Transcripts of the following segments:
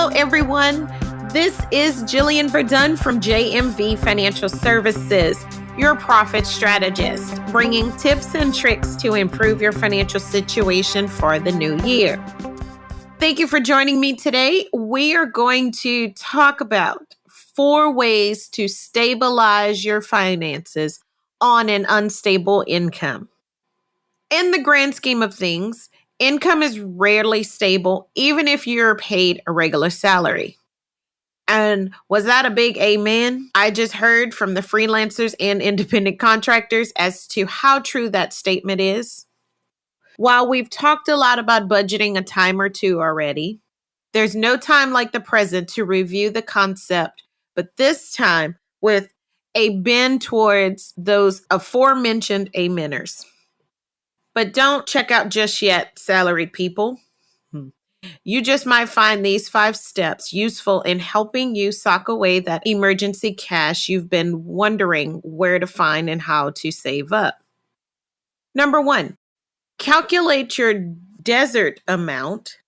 Hello, everyone. This is Jillian Verdun from JMV Financial Services, your profit strategist, bringing tips and tricks to improve your financial situation for the new year. Thank you for joining me today. We are going to talk about 4 ways to stabilize your finances on an unstable income. In the grand scheme of things, income is rarely stable, even if you're paid a regular salary. And was that a big amen I just heard from the freelancers and independent contractors as to how true that statement is? While we've talked a lot about budgeting a time or two already, there's no time like the present to review the concept, but this time with a bend towards those aforementioned Amen-ers. But don't check out just yet, salaried people. You just might find these 5 steps useful in helping you sock away that emergency cash you've been wondering where to find and how to save up. Number 1, calculate your desert amount.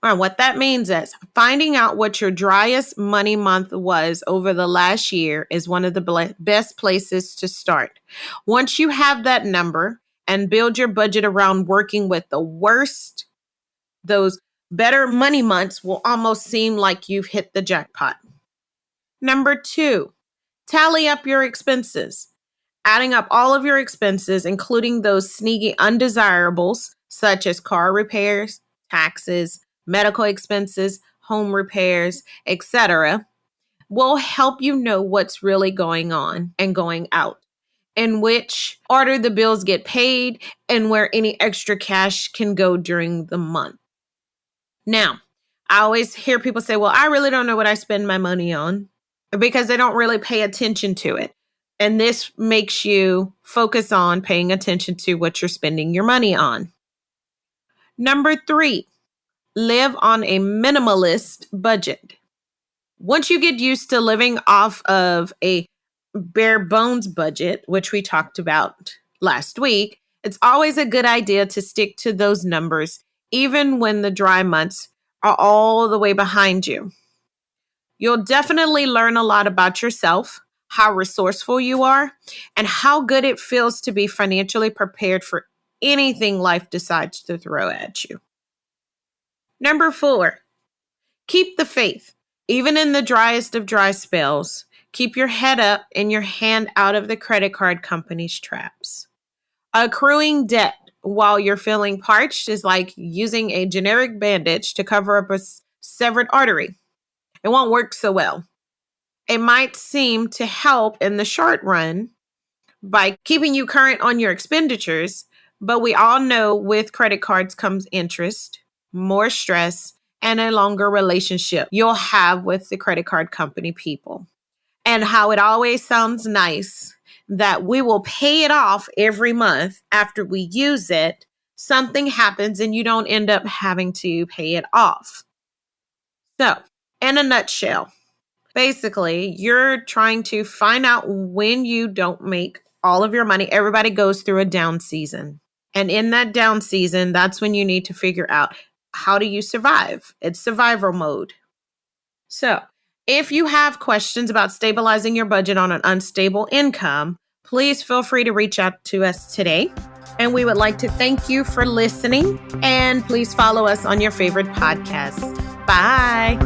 Or what that means is finding out what your driest money month was over the last year is one of the best places to start. Once you have that number and build your budget around working with the worst, those better money months will almost seem like you've hit the jackpot. Number 2, tally up your expenses. Adding up all of your expenses, including those sneaky undesirables, such as car repairs, taxes, medical expenses, home repairs, etc., will help you know what's really going on and going out, in which order the bills get paid, and where any extra cash can go during the month. Now, I always hear people say, well, I really don't know what I spend my money on, because they don't really pay attention to it. And this makes you focus on paying attention to what you're spending your money on. Number 3, live on a minimalist budget. Once you get used to living off of a bare bones budget, which we talked about last week, it's always a good idea to stick to those numbers, even when the dry months are all the way behind you. You'll definitely learn a lot about yourself, how resourceful you are, and how good it feels to be financially prepared for anything life decides to throw at you. Number 4, keep the faith. Even in the driest of dry spells, keep your head up and your hand out of the credit card company's traps. Accruing debt while you're feeling parched is like using a generic bandage to cover up a severed artery. It won't work so well. It might seem to help in the short run by keeping you current on your expenditures, but we all know with credit cards comes interest, more stress, and a longer relationship you'll have with the credit card company people. And how it always sounds nice that we will pay it off every month after we use it, something happens and you don't end up having to pay it off. So, in a nutshell, basically, you're trying to find out when you don't make all of your money. Everybody goes through a down season. And in that down season, that's when you need to figure out, how do you survive? It's survival mode. So, if you have questions about stabilizing your budget on an unstable income, please feel free to reach out to us today. And we would like to thank you for listening. And please follow us on your favorite podcast. Bye.